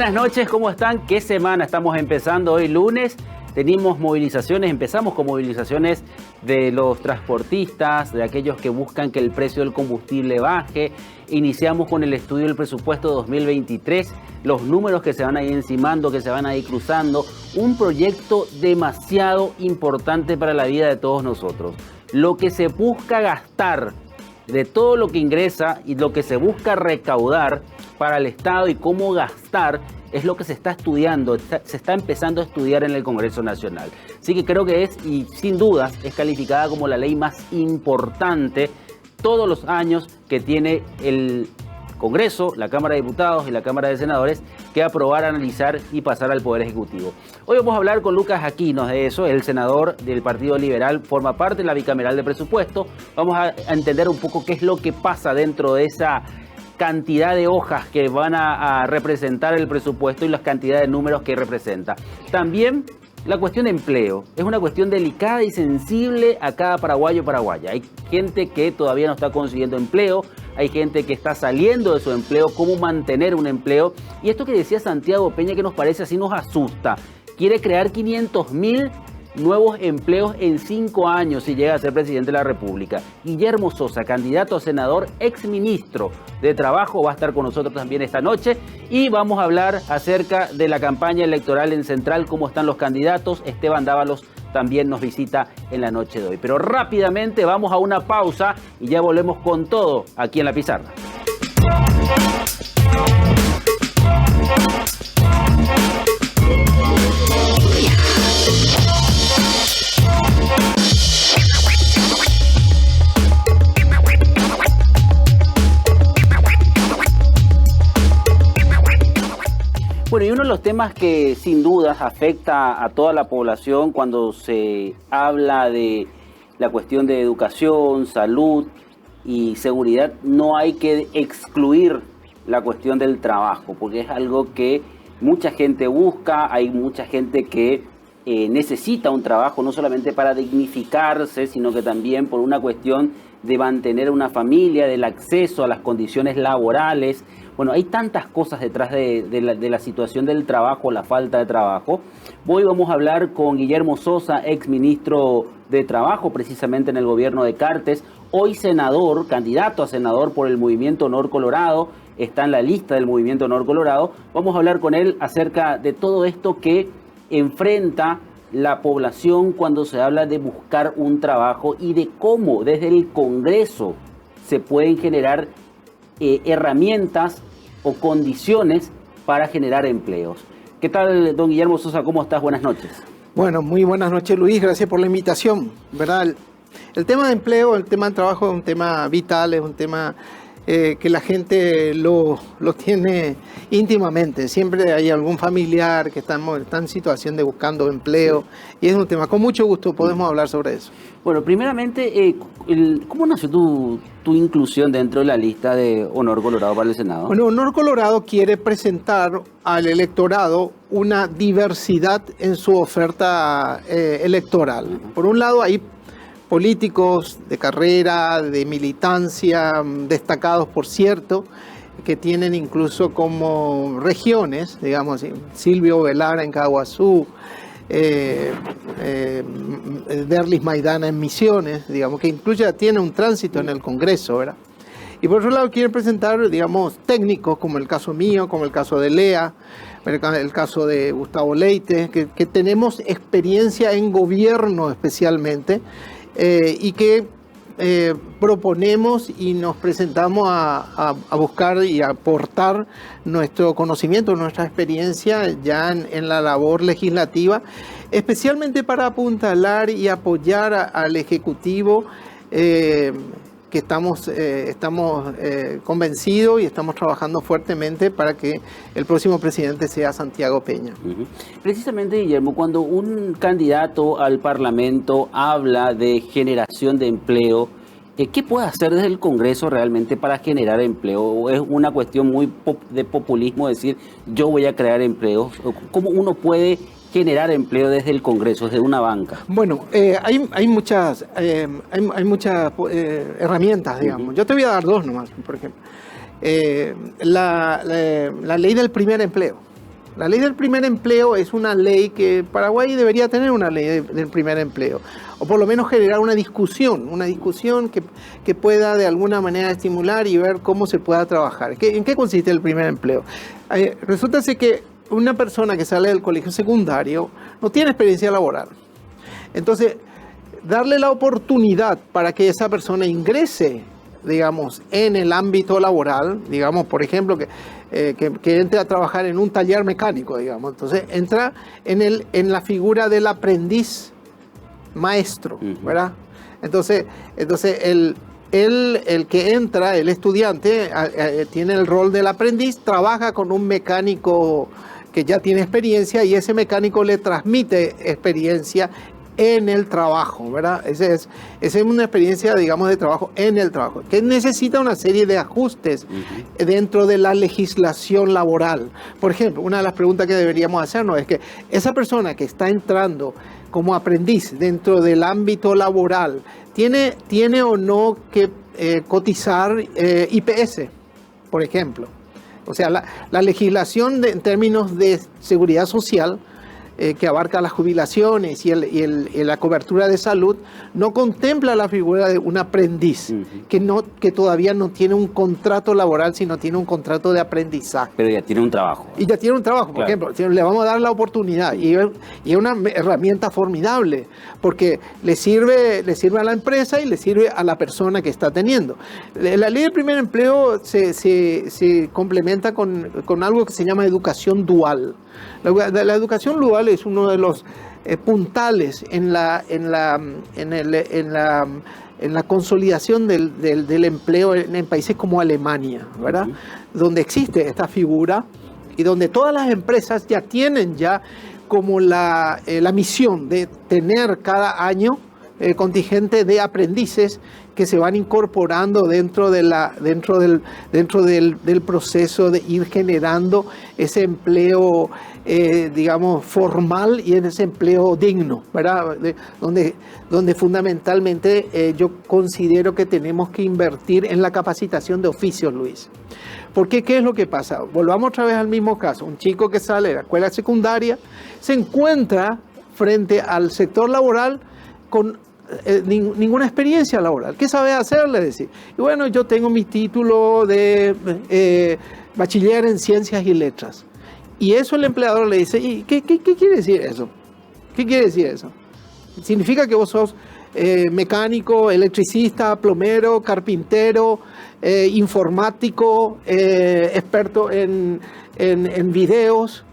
Buenas noches, ¿cómo están? ¿Qué semana estamos empezando hoy lunes? Tenemos movilizaciones, empezamos con movilizaciones de los transportistas, de aquellos que buscan que el precio del combustible baje. Iniciamos con el estudio del presupuesto 2023, los números que se van a ir encimando, que se van a ir cruzando. Un proyecto demasiado importante para la vida de todos nosotros. Lo que se busca gastar de todo lo que ingresa y lo que se busca recaudar para el Estado y cómo gastar es lo que se está estudiando, se está empezando a estudiar en el Congreso Nacional. Así que creo que es, y sin dudas, es calificada como la ley más importante todos los años que tiene el Congreso, la Cámara de Diputados y la Cámara de Senadores que aprobar, analizar y pasar al Poder Ejecutivo. Hoy vamos a hablar con Lucas Aquino de eso, el senador del Partido Liberal, forma parte de la bicameral de presupuesto. Vamos a entender un poco qué es lo que pasa dentro de esa cantidad de hojas que van a representar el presupuesto y las cantidades de números que representa. También la cuestión de empleo es una cuestión delicada y sensible a cada paraguayo o paraguaya. Hay gente que todavía no está consiguiendo empleo, hay gente que está saliendo de su empleo, cómo mantener un empleo. Y esto que decía Santiago Peña, que nos parece así, nos asusta. Quiere crear 500.000 nuevos empleos en 5 años si llega a ser presidente de la República. Guillermo Sosa, candidato a senador, exministro de Trabajo, va a estar con nosotros también esta noche y vamos a hablar acerca de la campaña electoral en Central, cómo están los candidatos. Esteban Dávalos también nos visita en la noche de hoy. Pero rápidamente vamos a una pausa y ya volvemos con todo aquí en La Pizarra. Bueno, y uno de los temas que sin dudas afecta a toda la población cuando se habla de la cuestión de educación, salud y seguridad, no hay que excluir la cuestión del trabajo, porque es algo que mucha gente busca, hay mucha gente que necesita un trabajo no solamente para dignificarse, sino que también por una cuestión de mantener una familia, del acceso a las condiciones laborales. Bueno, hay tantas cosas detrás de la situación del trabajo, la falta de trabajo. Hoy vamos a hablar con Guillermo Sosa, ex ministro de Trabajo, precisamente en el gobierno de Cartes, hoy senador, candidato a senador por el Movimiento Honor Colorado, está en la lista del Movimiento Honor Colorado. Vamos a hablar con él acerca de todo esto que enfrenta la población cuando se habla de buscar un trabajo y de cómo desde el Congreso se pueden generar herramientas o condiciones para generar empleos. ¿Qué tal, don Guillermo Sosa? ¿Cómo estás? Buenas noches. Bueno, muy buenas noches, Luis. Gracias por la invitación. ¿Verdad? El tema de empleo, el tema de trabajo es un tema vital, es un tema que la gente lo tiene íntimamente. Siempre hay algún familiar que está en situación de buscando empleo y es un tema. Con mucho gusto podemos hablar sobre eso. Bueno, primeramente, ¿cómo nació tu inclusión dentro de la lista de Honor Colorado para el Senado? Bueno, Honor Colorado quiere presentar al electorado una diversidad en su oferta electoral. Por un lado, hay políticos de carrera, de militancia, destacados por cierto, que tienen incluso como regiones, digamos, Silvio Velara en Caguazú, Derlis Maidana en Misiones, digamos, que incluso ya tiene un tránsito en el Congreso, ¿verdad? Y por otro lado quieren presentar, digamos, técnicos, como el caso mío, como el caso de Lea, el caso de Gustavo Leite, que tenemos experiencia en gobierno especialmente, y que proponemos y nos presentamos a buscar y a aportar nuestro conocimiento, nuestra experiencia ya en la labor legislativa, especialmente para apuntalar y apoyar al Ejecutivo, que estamos convencidos y estamos trabajando fuertemente para que el próximo presidente sea Santiago Peña. Precisamente, Guillermo, cuando un candidato al Parlamento habla de generación de empleo, ¿qué puede hacer desde el Congreso realmente para generar empleo? ¿O es una cuestión muy de populismo decir yo voy a crear empleos? ¿Cómo uno puede generar empleo desde el Congreso, desde una banca? Bueno, hay muchas herramientas, digamos. Yo te voy a dar dos nomás, por ejemplo. La ley del primer empleo. La ley del primer empleo es una ley que Paraguay debería tener una ley del primer empleo, o por lo menos generar una discusión que pueda de alguna manera estimular y ver cómo se pueda trabajar. ¿En qué consiste el primer empleo? Resulta ser que una persona que sale del colegio secundario no tiene experiencia laboral. Entonces, darle la oportunidad para que esa persona ingrese, digamos, en el ámbito laboral, digamos, por ejemplo, que entre a trabajar en un taller mecánico, digamos. Entonces, entra en la figura del aprendiz maestro, ¿verdad? Entonces el que entra, el estudiante, tiene el rol del aprendiz, trabaja con un mecánico que ya tiene experiencia y ese mecánico le transmite experiencia en el trabajo, ¿verdad? Esa es una experiencia, digamos, de trabajo en el trabajo, que necesita una serie de ajustes dentro de la legislación laboral. Por ejemplo, una de las preguntas que deberíamos hacernos es que esa persona que está entrando como aprendiz dentro del ámbito laboral, ¿tiene o no que cotizar IPS, por ejemplo? O sea, la legislación en términos de seguridad social, que abarca las jubilaciones y la cobertura de salud, no contempla la figura de un aprendiz que todavía no tiene un contrato laboral, sino tiene un contrato de aprendizaje. Pero ya tiene un trabajo. Y ya tiene un trabajo, por ejemplo, le vamos a dar la oportunidad y es una herramienta formidable porque le sirve a la empresa y le sirve a la persona que está teniendo. La ley del primer empleo se complementa con algo que se llama educación dual. La educación dual es uno de los puntales en la consolidación del empleo en países como Alemania, ¿verdad? Donde existe esta figura y donde todas las empresas ya tienen como la misión de tener cada año contingente de aprendices que se van incorporando dentro del proceso de ir generando ese empleo, digamos, formal y en ese empleo digno, ¿verdad? Donde fundamentalmente yo considero que tenemos que invertir en la capacitación de oficios, Luis. Porque, ¿qué es lo que pasa? Volvamos otra vez al mismo caso. Un chico que sale de la escuela secundaria se encuentra frente al sector laboral con ninguna experiencia laboral. ¿Qué sabe hacer? Le decía. Y bueno, yo tengo mi título de bachiller en ciencias y letras. Y eso el empleador le dice, ¿y qué quiere decir eso? ¿Qué quiere decir eso? ¿Significa que vos sos mecánico, electricista, plomero, carpintero, informático, experto en videos,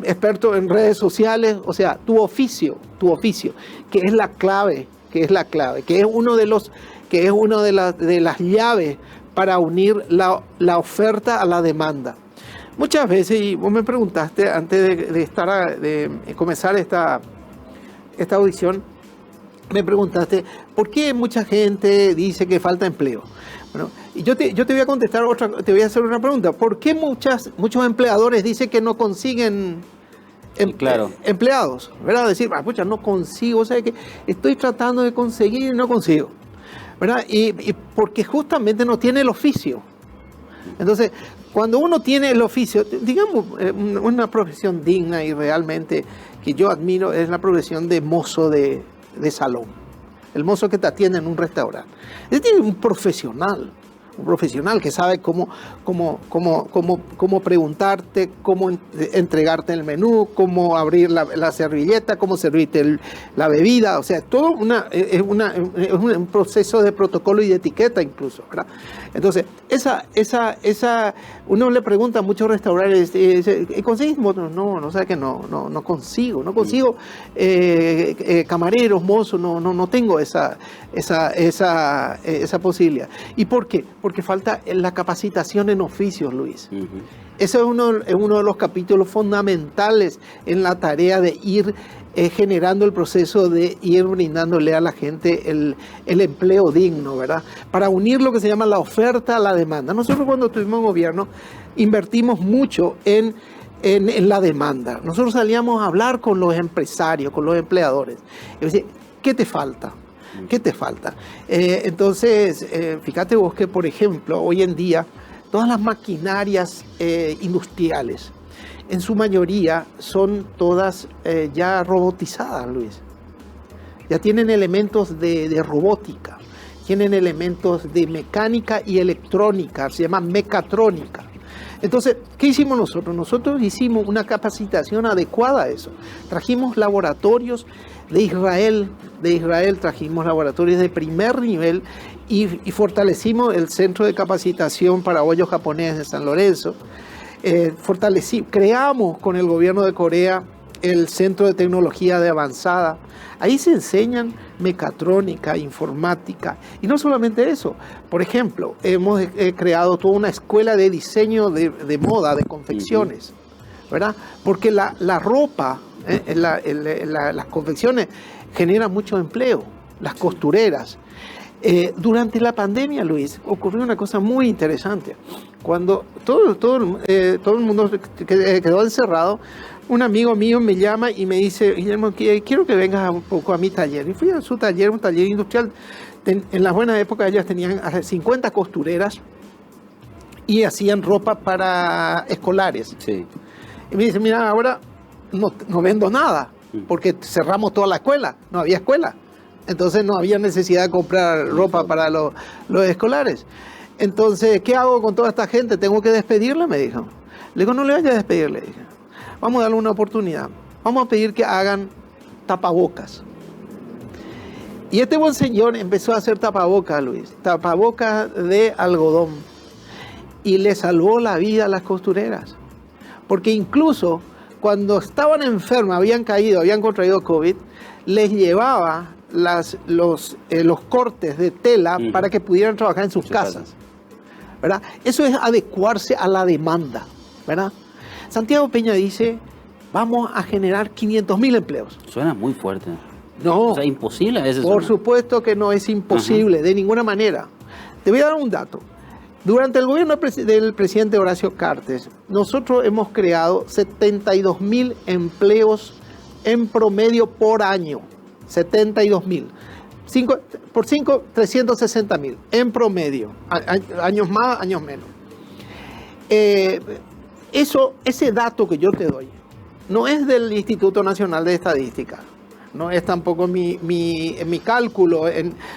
experto en redes sociales? O sea, tu oficio, que es la clave, que es uno de las llaves para unir la oferta a la demanda. Muchas veces, y vos me preguntaste antes de comenzar esta audición, me preguntaste ¿por qué mucha gente dice que falta empleo? Bueno, y yo te voy a contestar te voy a hacer una pregunta. ¿Por qué muchos empleadores dicen que no consiguen empleados? ¿Verdad? Decir, pucha, no consigo, o sea que estoy tratando de conseguir y no consigo, ¿verdad? Y porque justamente no tiene el oficio. Entonces, cuando uno tiene el oficio, digamos, una profesión digna y realmente que yo admiro es la profesión de mozo de salón. El mozo que te atiende en un restaurante. Es un profesional que sabe cómo preguntarte, cómo entregarte el menú, cómo abrir la servilleta, cómo servirte la bebida. O sea, todo es un proceso de protocolo y de etiqueta incluso, ¿verdad? Entonces, uno le pregunta a muchos restaurantes, ¿conseguís motos? No, sabe que no consigo. No consigo camareros, mozos, no tengo esa posibilidad. ¿Y por qué? Porque falta la capacitación en oficios, Luis. Ese es uno de los capítulos fundamentales en la tarea de ir generando el proceso de ir brindándole a la gente el empleo digno, ¿verdad? Para unir lo que se llama la oferta a la demanda. Nosotros cuando estuvimos en gobierno invertimos mucho en la demanda. Nosotros salíamos a hablar con los empresarios, con los empleadores. Y decía, ¿qué te falta? ¿Qué te falta? Entonces, fíjate vos que, por ejemplo, hoy en día todas las maquinarias industriales, en su mayoría son todas ya robotizadas, Luis. Ya tienen elementos de robótica, tienen elementos de mecánica y electrónica, se llama mecatrónica. Entonces, ¿qué hicimos nosotros? Nosotros hicimos una capacitación adecuada a eso. Trajimos laboratorios de Israel trajimos laboratorios de primer nivel y fortalecimos el centro de capacitación paraguayo japonés de San Lorenzo. Creamos con el gobierno de Corea el Centro de Tecnología de Avanzada. Ahí se enseñan mecatrónica, informática, y no solamente eso. Por ejemplo, hemos creado toda una escuela de diseño de moda, de confecciones, ¿verdad? Porque la ropa, las confecciones generan mucho empleo, las costureras. Durante la pandemia, Luis, ocurrió una cosa muy interesante. Cuando todo el mundo quedó encerrado, un amigo mío me llama y me dice: Guillermo, quiero que vengas un poco a mi taller. Y fui a su taller, un taller industrial. En las buenas épocas ellas tenían 50 costureras y hacían ropa para escolares. Sí. Y me dice: mira, ahora no vendo nada, porque cerramos toda la escuela, no había escuela. Entonces no había necesidad de comprar ropa para los escolares. Entonces, ¿qué hago con toda esta gente? ¿Tengo que despedirla?, me dijo. Le digo: no le vayas a despedir, le dije. Vamos a darle una oportunidad. Vamos a pedir que hagan tapabocas. Y este buen señor empezó a hacer tapabocas, Luis. Tapabocas de algodón. Y le salvó la vida a las costureras. Porque incluso cuando estaban enfermas, habían contraído COVID, les llevaba los cortes de tela para que pudieran trabajar en sus casas, ¿verdad? Eso es adecuarse a la demanda, ¿verdad? Santiago Peña dice: vamos a generar 500.000 empleos. Suena muy fuerte. No. O sea, imposible a veces. Por supuesto que no es imposible, de ninguna manera. Te voy a dar un dato. Durante el gobierno del presidente Horacio Cartes, nosotros hemos creado 72.000 empleos en promedio por año. 72.000. 360.000 en promedio. Años más, años menos. Ese dato que yo te doy no es del Instituto Nacional de Estadística, no es tampoco mi cálculo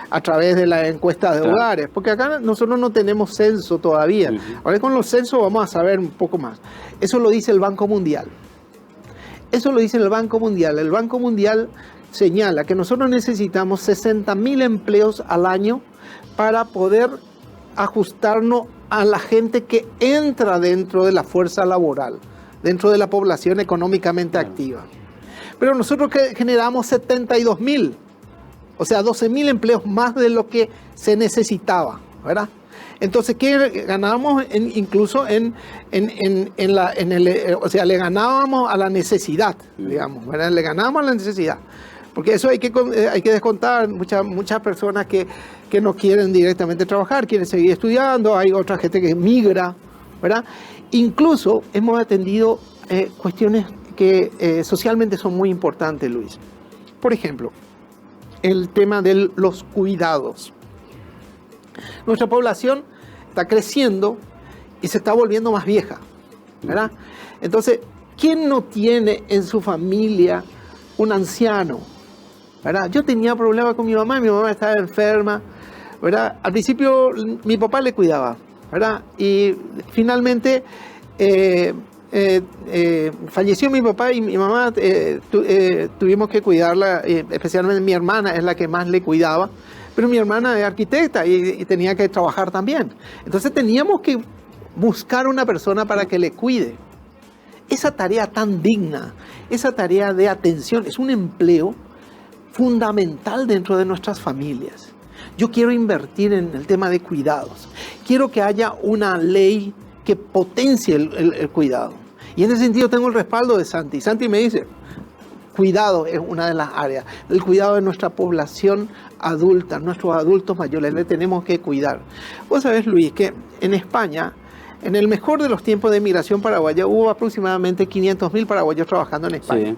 a través de la encuesta de hogares, porque acá nosotros no tenemos censo todavía. Ahora con los censos vamos a saber un poco más. Eso lo dice el Banco Mundial. Eso lo dice el Banco Mundial. El Banco Mundial señala que nosotros necesitamos 60.000 empleos al año para poder ajustarnos a la gente que entra dentro de la fuerza laboral, dentro de la población económicamente activa. Pero nosotros generamos 72.000, o sea, 12.000 empleos más de lo que se necesitaba, ¿verdad? Entonces, ¿qué ganábamos? Incluso o sea, le ganábamos a la necesidad, digamos, ¿verdad? Le ganábamos a la necesidad. Porque eso hay que descontar muchas personas que no quieren directamente trabajar, quieren seguir estudiando, hay otra gente que migra, ¿verdad? Incluso hemos atendido cuestiones que socialmente son muy importantes, Luis. Por ejemplo, el tema de los cuidados. Nuestra población está creciendo y se está volviendo más vieja, ¿verdad? Entonces, ¿quién no tiene en su familia un anciano? ¿Verdad? Yo tenía problemas con mi mamá estaba enferma, ¿verdad? Al principio mi papá le cuidaba, ¿verdad? Y finalmente falleció mi papá y mi mamá, tuvimos que cuidarla, especialmente mi hermana es la que más le cuidaba, pero mi hermana es arquitecta y tenía que trabajar también. Entonces teníamos que buscar una persona para que le cuide. Esa tarea tan digna, esa tarea de atención, es un empleo fundamental dentro de nuestras familias. Yo quiero invertir en el tema de cuidados. Quiero que haya una ley que potencie el cuidado. Y en ese sentido tengo el respaldo de Santi. Santi me dice: cuidado es una de las áreas. El cuidado de nuestra población adulta, nuestros adultos mayores, le tenemos que cuidar. Vos sabés, Luis, que en España, en el mejor de los tiempos de migración paraguaya, hubo aproximadamente 500.000 paraguayos trabajando en España.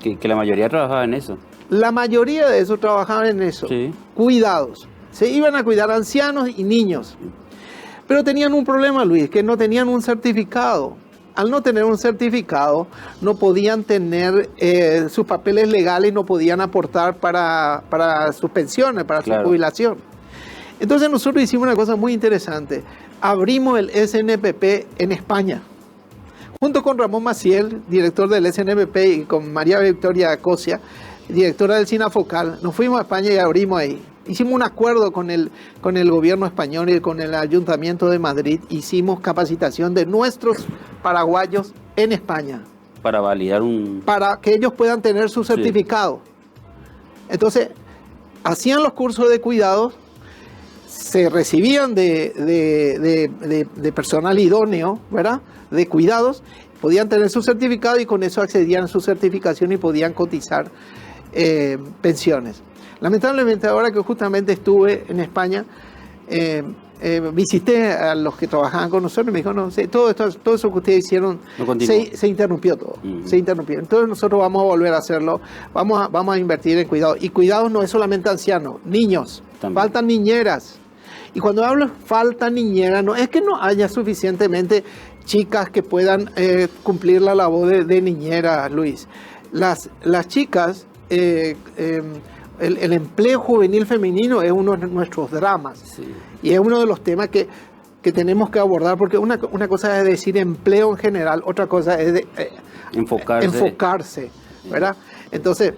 Sí, que la mayoría trabajaba en eso. La mayoría de esos trabajaban en eso. Sí. Cuidados. Se iban a cuidar ancianos y niños. Pero tenían un problema, Luis, que no tenían un certificado. Al no tener un certificado, no podían tener sus papeles legales, no podían aportar para sus pensiones, para su jubilación. Entonces nosotros hicimos una cosa muy interesante. Abrimos el SNPP en España. Junto con Ramón Maciel, director del SNPP, y con María Victoria Cosia, directora del SINAFOCAL, nos fuimos a España y abrimos ahí. Hicimos un acuerdo con el gobierno español y con el Ayuntamiento de Madrid. Hicimos capacitación de nuestros paraguayos en España. Para validar para que ellos puedan tener su certificado. Entonces, hacían los cursos de cuidados, se recibían de personal idóneo, ¿verdad? De cuidados, podían tener su certificado y con eso accedían a su certificación y podían cotizar pensiones. Lamentablemente, ahora que justamente estuve en España, visité a los que trabajaban con nosotros y me dijo, no sé, todo eso que ustedes hicieron se interrumpió todo. Se interrumpió. Entonces nosotros vamos a volver a hacerlo, vamos a invertir en cuidado. Y cuidado no es solamente ancianos, niños, también. Faltan niñeras. Y cuando hablo falta niñera, no es que no haya suficientemente chicas que puedan cumplir la labor de niñera, Luis. Las chicas, el empleo juvenil femenino es uno de nuestros dramas. Sí. Y es uno de los temas que tenemos que abordar, porque una cosa es decir empleo en general, otra cosa es enfocarse, ¿verdad? Entonces,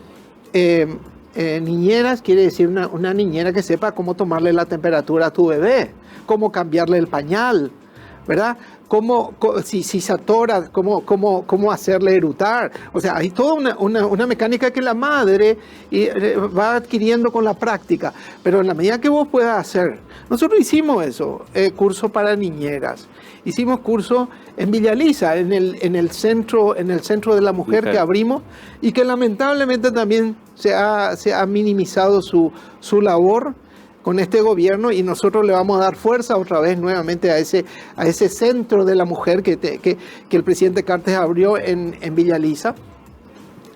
niñeras quiere decir una niñera que sepa cómo tomarle la temperatura a tu bebé, cómo cambiarle el pañal, ¿verdad? Si se atora, cómo hacerle erutar. O sea, hay toda una mecánica que la madre va adquiriendo con la práctica. Pero en la medida que vos puedas hacer. Nosotros hicimos eso, curso para niñeras. Hicimos curso en Villa Elisa, en el centro de la mujer que abrimos, y que lamentablemente también se ha minimizado su labor con este gobierno, y nosotros le vamos a dar fuerza otra vez nuevamente a ese centro de la mujer que el presidente Cartes abrió en Villa Elisa.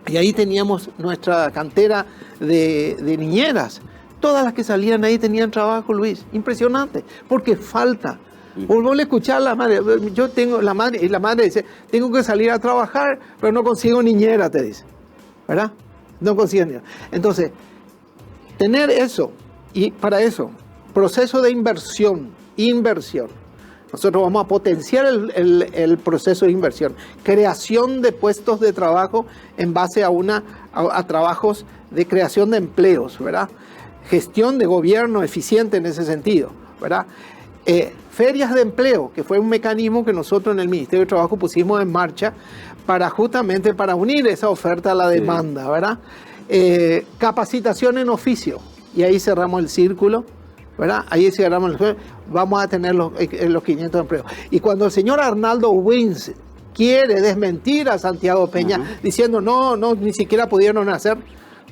Y ahí teníamos nuestra cantera de niñeras. Todas las que salían ahí tenían trabajo, Luis. Impresionante, porque falta. Vos le escuchás a la madre, yo tengo la madre, y la madre dice, tengo que salir a trabajar, pero no consigo niñera, te dice. ¿Verdad? No consigo niñera. Entonces, tener eso. Y para eso, proceso de inversión. Nosotros vamos a potenciar el proceso de inversión. Creación de puestos de trabajo en base a trabajos de creación de empleos, ¿verdad? Gestión de gobierno eficiente en ese sentido, ¿verdad? Ferias de empleo, que fue un mecanismo que nosotros en el Ministerio de Trabajo pusimos en marcha justamente para unir esa oferta a la demanda, ¿verdad? Capacitación en oficio. Y ahí cerramos el círculo, ¿verdad? Ahí cerramos el círculo. Vamos a tener los 500 empleos. Y cuando el señor Arnaldo Wins quiere desmentir a Santiago Peña, diciendo, no, ni siquiera pudieron hacer,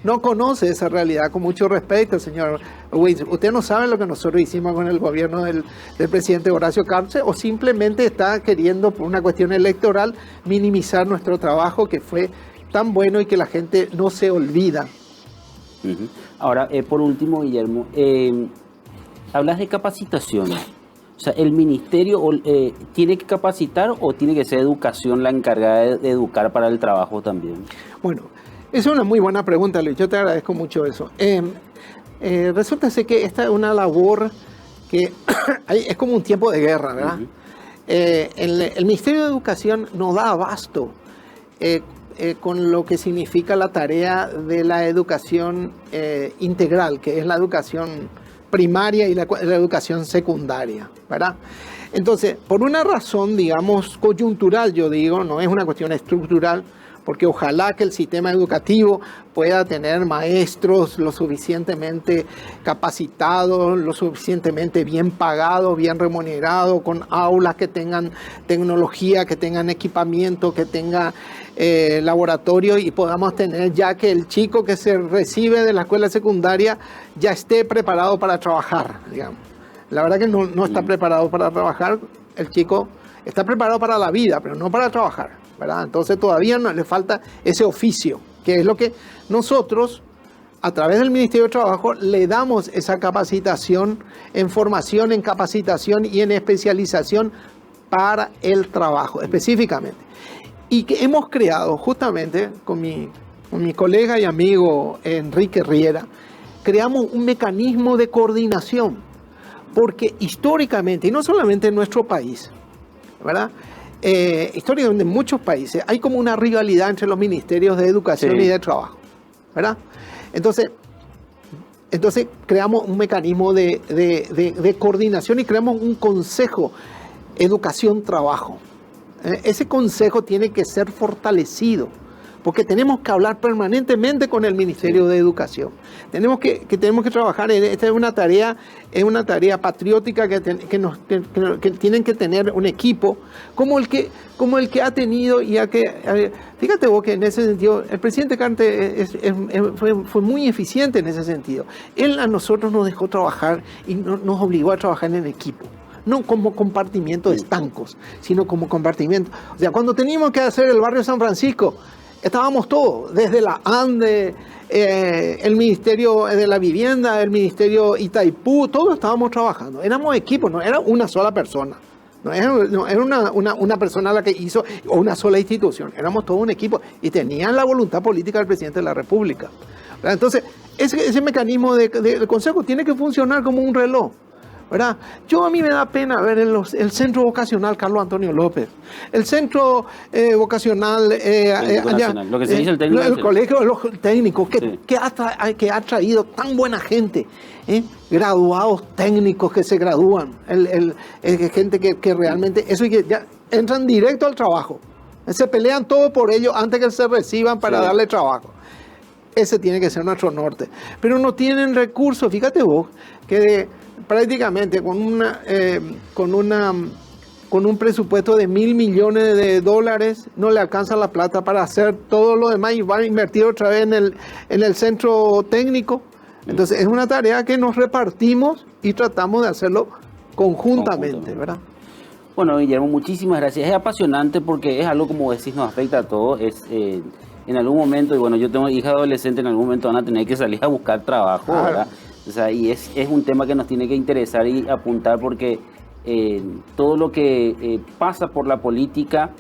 no conoce esa realidad. Con mucho respeto, señor Wins. Usted no sabe lo que nosotros hicimos con el gobierno del presidente Horacio Cartes, o simplemente está queriendo, por una cuestión electoral, minimizar nuestro trabajo, que fue tan bueno y que la gente no se olvida. Ahora, por último, Guillermo, hablas de capacitación. O sea, ¿el ministerio tiene que capacitar o tiene que ser educación la encargada de educar para el trabajo también? Bueno, es una muy buena pregunta, Luis. Yo te agradezco mucho eso. Resulta ser que esta es una labor que es como un tiempo de guerra, ¿verdad? El Ministerio de Educación no da abasto con lo que significa la tarea de la educación integral, que es la educación primaria y la educación secundaria, ¿verdad? Entonces, por una razón, digamos, coyuntural, yo digo, no es una cuestión estructural, porque ojalá que el sistema educativo pueda tener maestros lo suficientemente capacitados, lo suficientemente bien pagados, bien remunerados, con aulas que tengan tecnología, que tengan equipamiento, que tenga laboratorio, y podamos tener ya que el chico que se recibe de la escuela secundaria ya esté preparado para trabajar, digamos. La verdad que no está preparado para trabajar, el chico está preparado para la vida, pero no para trabajar, ¿verdad? Entonces todavía no le falta ese oficio, que es lo que nosotros a través del Ministerio de Trabajo le damos esa capacitación en formación, en capacitación y en especialización para el trabajo específicamente. Y que hemos creado justamente con mi colega y amigo Enrique Riera, creamos un mecanismo de coordinación, porque históricamente, y no solamente en nuestro país, ¿verdad? Históricamente en muchos países hay como una rivalidad entre los ministerios de educación y de trabajo, ¿verdad? Entonces creamos un mecanismo de coordinación y creamos un consejo educación-trabajo. Ese consejo tiene que ser fortalecido, porque tenemos que hablar permanentemente con el Ministerio de Educación. Tenemos que trabajar en esta es una tarea patriótica que tienen que tener un equipo como el que ha tenido fíjate vos que en ese sentido el presidente Carter fue muy eficiente en ese sentido. Él a nosotros nos dejó trabajar y nos obligó a trabajar en equipo. No como compartimientos estancos, sino como compartimientos. O sea, cuando teníamos que hacer el barrio San Francisco, estábamos todos, desde la ANDE, el Ministerio de la Vivienda, el Ministerio Itaipú, todos estábamos trabajando. Éramos equipos, no era una sola persona. No era una persona la que hizo, o una sola institución. Éramos todo un equipo y tenían la voluntad política del presidente de la República. Entonces, ese mecanismo del Consejo tiene que funcionar como un reloj, ¿verdad? A mí me da pena ver el Centro Vocacional Carlos Antonio López, el Centro Vocacional, allá, lo que se dice el técnico, el Colegio de los Técnicos, que ha traído tan buena gente, graduados técnicos que se gradúan, gente que realmente, eso que ya entran directo al trabajo, se pelean todo por ello antes que se reciban para darle trabajo. Ese tiene que ser nuestro norte, pero no tienen recursos. Fíjate vos que prácticamente con un presupuesto de $1.000 millones no le alcanza la plata para hacer todo lo demás y van a invertir otra vez en el centro técnico. Entonces es una tarea que nos repartimos y tratamos de hacerlo conjuntamente, ¿verdad? Bueno, Guillermo, muchísimas gracias. Es apasionante porque es algo, como decís, nos afecta a todos. En algún momento, y bueno, yo tengo hija adolescente, en algún momento van a tener que salir a buscar trabajo, ¿verdad? O sea, y es un tema que nos tiene que interesar y apuntar porque todo lo que pasa por la política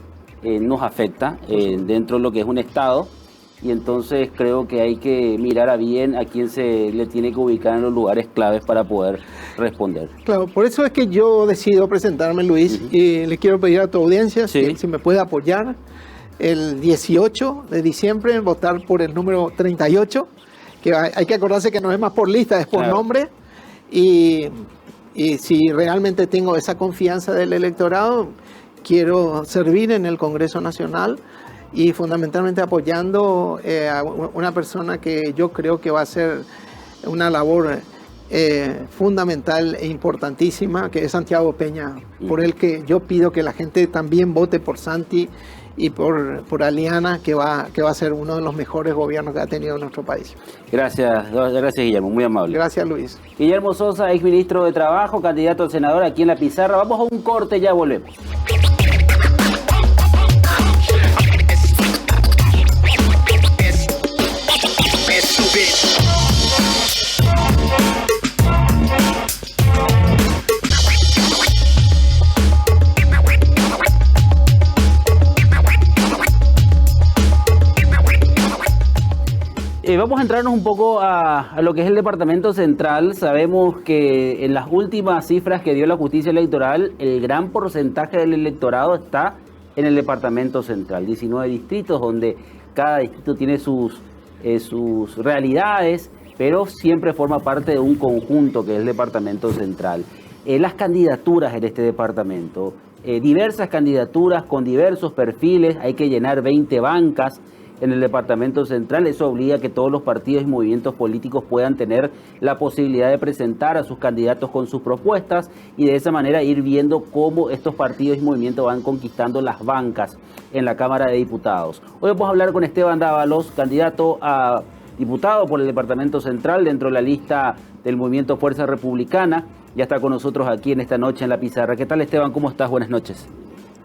nos afecta dentro de lo que es un Estado, y entonces creo que hay que mirar a bien a quién se le tiene que ubicar en los lugares claves para poder responder. Claro, por eso es que yo decido presentarme, Luis, y le quiero pedir a tu audiencia si me puede apoyar el 18 de diciembre, votar por el número 38, que hay que acordarse que no es más por lista, es por nombre, y si realmente tengo esa confianza del electorado, quiero servir en el Congreso Nacional y fundamentalmente apoyando a una persona que yo creo que va a hacer una labor fundamental e importantísima, que es Santiago Peña, por el que yo pido que la gente también vote por Santi y por Aliana, que va a ser uno de los mejores gobiernos que ha tenido nuestro país. Gracias Guillermo, muy amable. Gracias, Luis. Guillermo Sosa, exministro de Trabajo, candidato a senador aquí en La Pizarra. Vamos a un corte, ya volvemos. Vamos a entrarnos un poco a lo que es el Departamento Central. Sabemos que en las últimas cifras que dio la Justicia Electoral, el gran porcentaje del electorado está en el Departamento Central. 19 distritos donde cada distrito tiene sus realidades, pero siempre forma parte de un conjunto que es el Departamento Central. Las candidaturas en este departamento, diversas candidaturas con diversos perfiles, hay que llenar 20 bancas en el Departamento Central. Eso obliga a que todos los partidos y movimientos políticos puedan tener la posibilidad de presentar a sus candidatos con sus propuestas y de esa manera ir viendo cómo estos partidos y movimientos van conquistando las bancas en la Cámara de Diputados. Hoy vamos a hablar con Esteban Dávalos, candidato a diputado por el Departamento Central dentro de la lista del Movimiento Fuerza Republicana. Ya está con nosotros aquí en esta noche en La Pizarra. ¿Qué tal, Esteban? ¿Cómo estás? Buenas noches.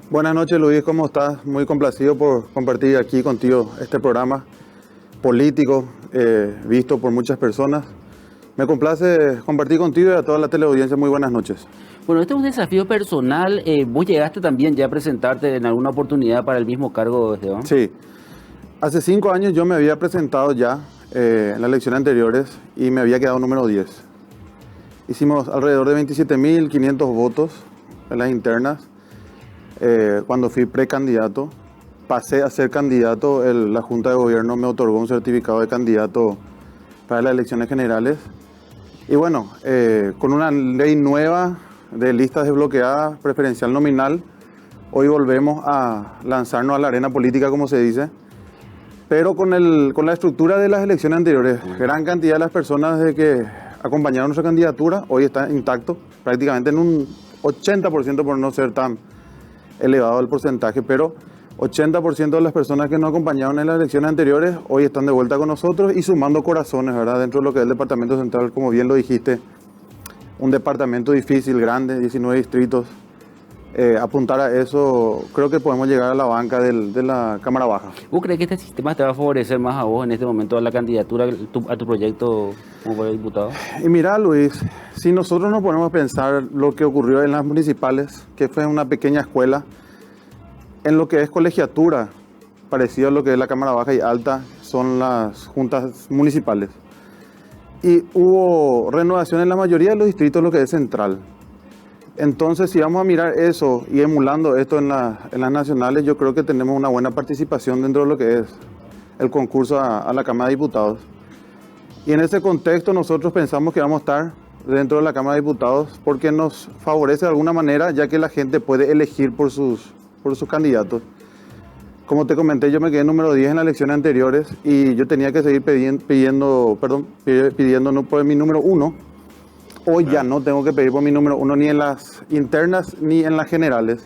Buenas noches, Luis, ¿cómo estás? Muy complacido por compartir aquí contigo este programa político, visto por muchas personas. Me complace compartir contigo y a toda la teleaudiencia. Muy buenas noches. Bueno, este es un desafío personal. ¿Vos llegaste también ya a presentarte en alguna oportunidad para el mismo cargo, Esteban? Sí. Hace 5 años yo me había presentado ya en las elecciones anteriores y me había quedado número 10. Hicimos alrededor de 27.500 votos en las internas. Cuando fui precandidato, pasé a ser candidato. La Junta de Gobierno me otorgó un certificado de candidato para las elecciones generales. Y bueno, con una ley nueva de listas desbloqueadas, preferencial nominal, hoy volvemos a lanzarnos a la arena política, como se dice, pero con la estructura de las elecciones anteriores. Gran cantidad de las personas de que acompañaron nuestra candidatura hoy está intacto, prácticamente en un 80%, por no ser tan elevado el porcentaje, pero 80% de las personas que nos acompañaron en las elecciones anteriores hoy están de vuelta con nosotros y sumando corazones, ¿verdad? Dentro de lo que es el Departamento Central, como bien lo dijiste, un departamento difícil, grande, 19 distritos. Apuntar a eso, creo que podemos llegar a la banca de la Cámara Baja. ¿Vos crees que este sistema te va a favorecer más a vos en este momento a la candidatura, a tu proyecto como diputado? Y mira, Luis, si nosotros nos ponemos a pensar lo que ocurrió en las municipales, que fue una pequeña escuela, en lo que es colegiatura, parecido a lo que es la Cámara Baja y Alta, son las juntas municipales. Y hubo renovación en la mayoría de los distritos, lo que es central. Entonces, si vamos a mirar eso y emulando esto en las nacionales, yo creo que tenemos una buena participación dentro de lo que es el concurso a la Cámara de Diputados. Y en ese contexto nosotros pensamos que vamos a estar dentro de la Cámara de Diputados porque nos favorece de alguna manera, ya que la gente puede elegir por sus candidatos. Como te comenté, yo me quedé número 10 en las elecciones anteriores y yo tenía que seguir pidiendo no por mi número 1. Hoy ya no tengo que pedir por mi número 1 ni en las internas ni en las generales.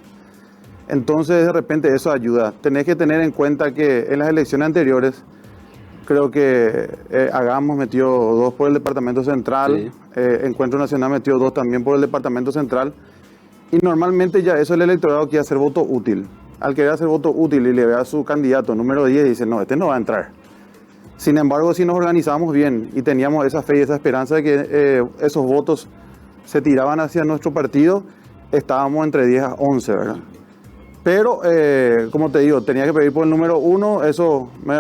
Entonces, de repente eso ayuda. Tenés que tener en cuenta que en las elecciones anteriores, creo que Hagamos metió 2 por el Departamento Central, sí. Encuentro Nacional metió 2 también por el Departamento Central. Y normalmente ya eso el electorado quiere hacer voto útil. Al querer hacer voto útil y le ve a su candidato número 10 y dice, no, este no va a entrar. Sin embargo, si nos organizábamos bien y teníamos esa fe y esa esperanza de que esos votos se tiraban hacia nuestro partido, estábamos entre 10 a 11, ¿verdad? Pero, como te digo, tenía que pedir por el número 1, eso me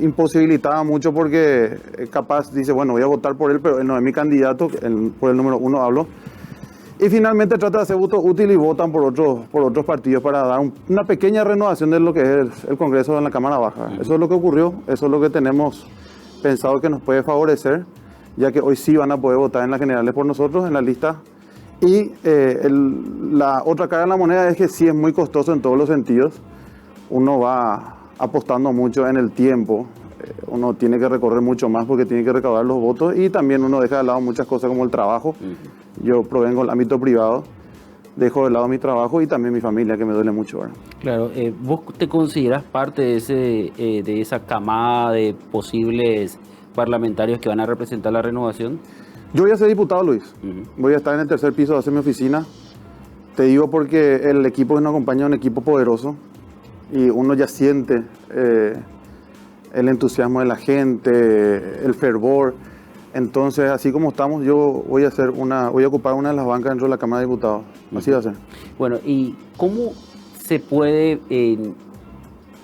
imposibilitaba mucho porque capaz dice, bueno, voy a votar por él, pero él no es mi candidato, por el número 1 hablo. Y finalmente trata de hacer voto útil y votan por otros partidos para dar una pequeña renovación de lo que es el Congreso en la Cámara Baja. Eso es lo que ocurrió, eso es lo que tenemos pensado que nos puede favorecer, ya que hoy sí van a poder votar en las generales por nosotros, en la lista. Y la otra cara de la moneda es que sí es muy costoso en todos los sentidos. Uno va apostando mucho en el tiempo, uno tiene que recorrer mucho más porque tiene que recaudar los votos y también uno deja de lado muchas cosas como el trabajo. Yo provengo del ámbito privado, dejo de lado mi trabajo y también mi familia, que me duele mucho, ¿verdad? Claro, ¿vos te considerás parte de esa camada de posibles parlamentarios que van a representar la renovación? Yo voy a ser diputado, Luis. Voy a estar en el tercer piso de hacer mi oficina. Te digo porque el equipo que nos acompaña es un equipo poderoso y uno ya siente el entusiasmo de la gente, el fervor. Entonces, así como estamos, yo voy a ocupar una de las bancas dentro de la Cámara de Diputados. Así va a ser. Bueno, ¿y cómo se puede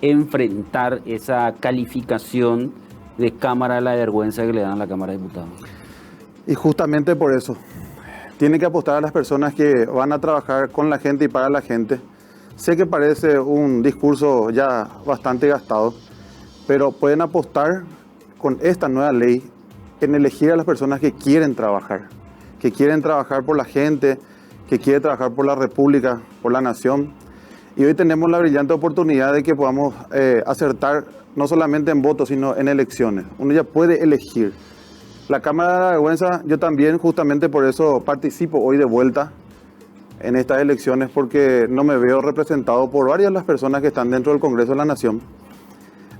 enfrentar esa calificación de Cámara de la vergüenza que le dan a la Cámara de Diputados? Y justamente por eso, tiene que apostar a las personas que van a trabajar con la gente y para la gente. Sé que parece un discurso ya bastante gastado, pero pueden apostar con esta nueva ley en elegir a las personas que quieren trabajar por la gente, que quieren trabajar por la República, por la nación. Y hoy tenemos la brillante oportunidad de que podamos acertar no solamente en votos, sino en elecciones. Uno ya puede elegir. La Cámara de la Vergüenza, yo también justamente por eso participo hoy de vuelta en estas elecciones, porque no me veo representado por varias de las personas que están dentro del Congreso de la Nación.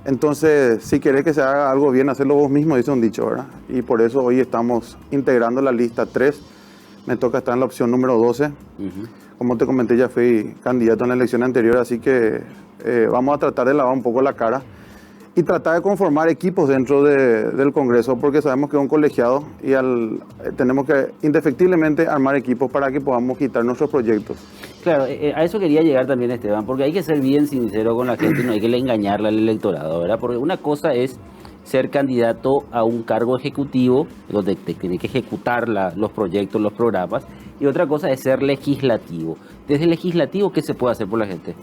Entonces, si querés que se haga algo bien, hacerlo vos mismo, dice un dicho, ¿verdad? Y por eso hoy estamos integrando la lista 3. Me toca estar en la opción número 12. Como te comenté, ya fui candidato en la elección anterior, así que vamos a tratar de lavar un poco la cara. y tratar de conformar equipos dentro del Congreso, porque sabemos que es un colegiado y tenemos que indefectiblemente armar equipos para que podamos quitar nuestros proyectos. Claro, a eso quería llegar también, Esteban, porque hay que ser bien sincero con la gente, no hay que engañarla al electorado, ¿verdad? Porque una cosa es ser candidato a un cargo ejecutivo, donde te tiene que ejecutar los proyectos, los programas, y otra cosa es ser legislativo. Desde el legislativo, ¿qué se puede hacer por la gente?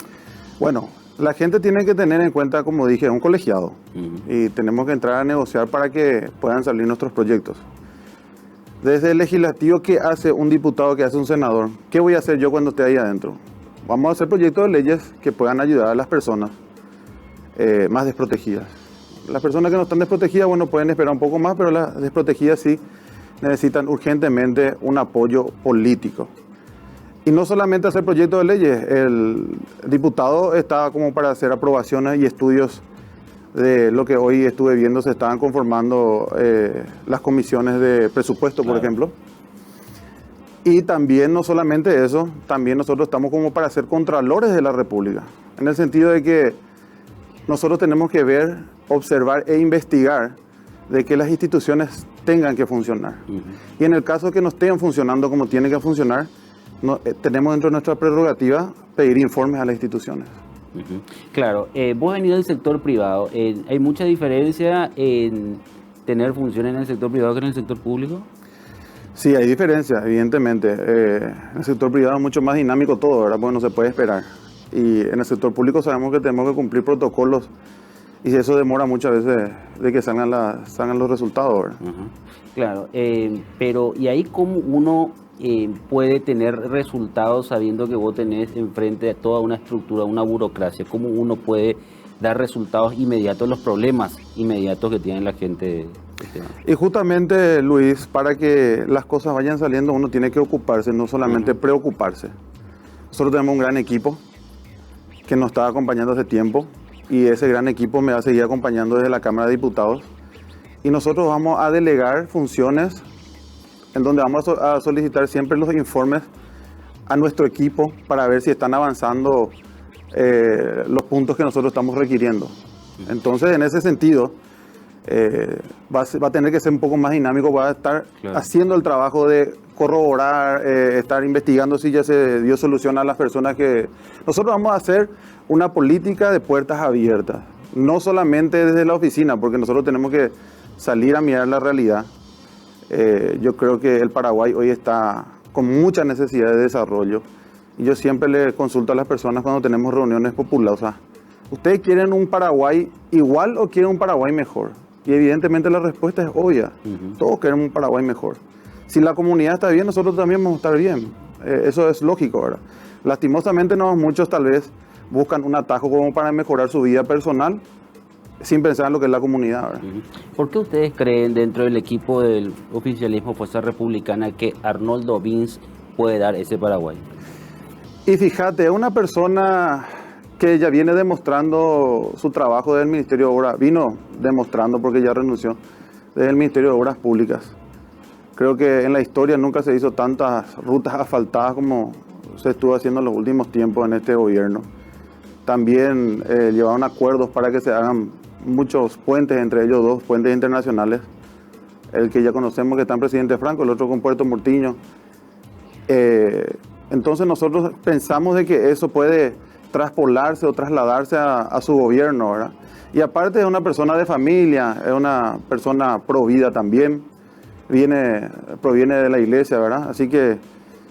Bueno, la gente tiene que tener en cuenta, como dije, un colegiado. Y tenemos que entrar a negociar para que puedan salir nuestros proyectos. Desde el legislativo, ¿qué hace un diputado, qué hace un senador? ¿Qué voy a hacer yo cuando esté ahí adentro? Vamos a hacer proyectos de leyes que puedan ayudar a las personas más desprotegidas. Las personas que no están desprotegidas, bueno, pueden esperar un poco más, pero las desprotegidas sí necesitan urgentemente un apoyo político. Y no solamente hacer proyectos de leyes, el diputado está como para hacer aprobaciones y estudios de lo que hoy estuve viendo, se estaban conformando las comisiones de presupuesto, por ejemplo. Y también no solamente eso, también nosotros estamos como para ser contralores de la República, en el sentido de que nosotros tenemos que ver, observar e investigar de que las instituciones tengan que funcionar. Y en el caso que no estén funcionando como tienen que funcionar, tenemos dentro de nuestra prerrogativa pedir informes a las instituciones. Claro, vos venís del sector privado. ¿Hay mucha diferencia en tener funciones en el sector privado que en el sector público? Sí, hay diferencia, evidentemente. En el sector privado es mucho más dinámico todo, ¿verdad? Porque no se puede esperar. Y en el sector público sabemos que tenemos que cumplir protocolos y eso demora muchas veces de que salgan los resultados, ¿verdad? Claro, pero ¿y ahí cómo uno puede tener resultados sabiendo que vos tenés enfrente a toda una estructura, una burocracia? ¿Cómo uno puede dar resultados inmediatos a los problemas inmediatos que tiene la gente? Y justamente, Luis, para que las cosas vayan saliendo, uno tiene que ocuparse, no solamente preocuparse. Nosotros tenemos un gran equipo que nos está acompañando hace tiempo y ese gran equipo me va a seguir acompañando desde la Cámara de Diputados. Y nosotros vamos a delegar funciones en donde vamos a solicitar siempre los informes a nuestro equipo para ver si están avanzando los puntos que nosotros estamos requiriendo. Entonces, en ese sentido, va a tener que ser un poco más dinámico, va a estar haciendo el trabajo de corroborar, estar investigando si ya se dio solución a las personas que... Nosotros vamos a hacer una política de puertas abiertas, no solamente desde la oficina, porque nosotros tenemos que salir a mirar la realidad. Yo creo que el Paraguay hoy está con mucha necesidad de desarrollo y yo siempre le consulto a las personas cuando tenemos reuniones populares, o sea, ¿ustedes quieren un Paraguay igual o quieren un Paraguay mejor? Y evidentemente la respuesta es obvia, todos queremos un Paraguay mejor. Si la comunidad está bien, nosotros también vamos a estar bien, eso es lógico, ¿verdad? Lastimosamente muchos tal vez buscan un atajo como para mejorar su vida personal, sin pensar en lo que es la comunidad, ¿verdad? ¿Por qué ustedes creen dentro del equipo del oficialismo Fuerza Republicana que Arnoldo Vins puede dar ese Paraguay? Y fíjate, es una persona que ya viene demostrando su trabajo desde el Ministerio de Obras, vino demostrando porque ya renunció, desde el Ministerio de Obras Públicas. Creo que en la historia nunca se hizo tantas rutas asfaltadas como se estuvo haciendo en los últimos tiempos en este gobierno. También llevaron acuerdos para que se hagan muchos puentes, entre ellos dos puentes internacionales. El que ya conocemos que está en Presidente Franco, el otro con Puerto Murtiño. Entonces nosotros pensamos de que eso puede traspolarse o trasladarse a su gobierno, ¿verdad? Y aparte es una persona de familia, es una persona pro vida también, proviene de la iglesia, ¿verdad? Así que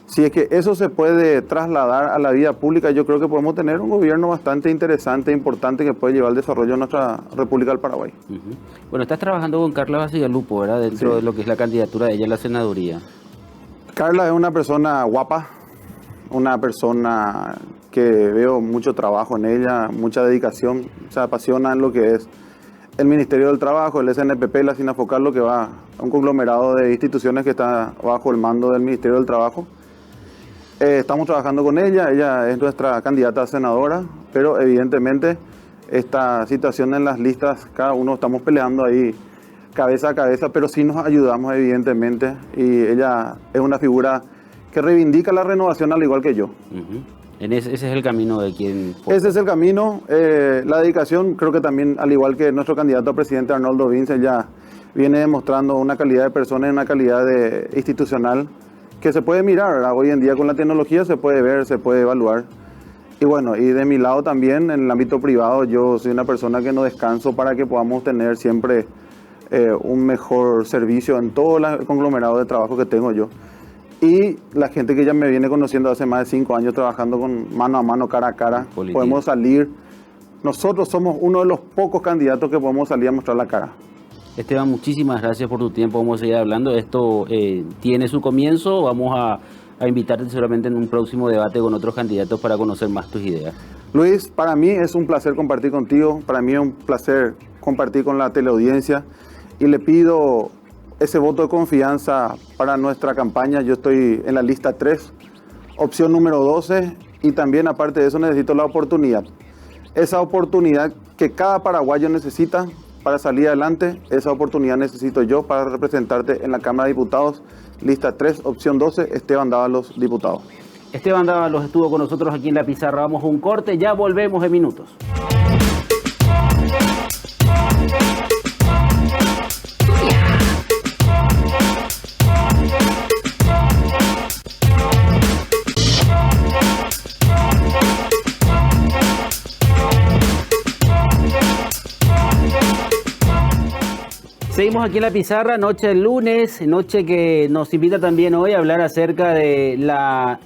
si es que eso se puede trasladar a la vida pública, yo creo que podemos tener un gobierno bastante interesante e importante que puede llevar al desarrollo de nuestra República del Paraguay. Bueno, estás trabajando con Carla Basigalupo, ¿verdad? Dentro de lo que es la candidatura de ella a la senaduría. Carla es una persona guapa, una persona que veo mucho trabajo en ella, mucha dedicación, se apasiona en lo que es el Ministerio del Trabajo, el SNPP, la SINAFOCAL, lo que va a un conglomerado de instituciones que está bajo el mando del Ministerio del Trabajo. Estamos trabajando con ella es nuestra candidata a senadora, pero evidentemente esta situación en las listas, cada uno estamos peleando ahí cabeza a cabeza, pero sí nos ayudamos evidentemente y ella es una figura que reivindica la renovación al igual que yo. Ese es el camino de quien... Ese es el camino. La dedicación, creo que también, al igual que nuestro candidato a presidente Arnoldo Vince, ya viene demostrando una calidad de persona y una calidad institucional que se puede mirar, ¿verdad? Hoy en día con la tecnología se puede ver, se puede evaluar. Y bueno, y de mi lado también, en el ámbito privado, yo soy una persona que no descanso para que podamos tener siempre un mejor servicio en todo el conglomerado de trabajo que tengo yo. Y la gente que ya me viene conociendo hace más de 5 años trabajando con mano a mano, cara a cara, podemos salir. Nosotros somos uno de los pocos candidatos que podemos salir a mostrar la cara. Esteban, muchísimas gracias por tu tiempo. Vamos a seguir hablando. Esto tiene su comienzo. Vamos a invitarte seguramente en un próximo debate con otros candidatos para conocer más tus ideas. Luis, para mí es un placer compartir contigo. Para mí es un placer compartir con la teleaudiencia. Y le pido ese voto de confianza para nuestra campaña. Yo estoy en la lista 3, opción número 12. Y también, aparte de eso, necesito la oportunidad. Esa oportunidad que cada paraguayo necesita para salir adelante, esa oportunidad necesito yo para representarte en la Cámara de Diputados. Lista 3, opción 12, Esteban Dávalos, diputado. Esteban Dávalos estuvo con nosotros aquí en La Pizarra. Vamos a un corte, ya volvemos en minutos. Seguimos aquí en La Pizarra, noche del lunes, noche que nos invita también hoy a hablar acerca de la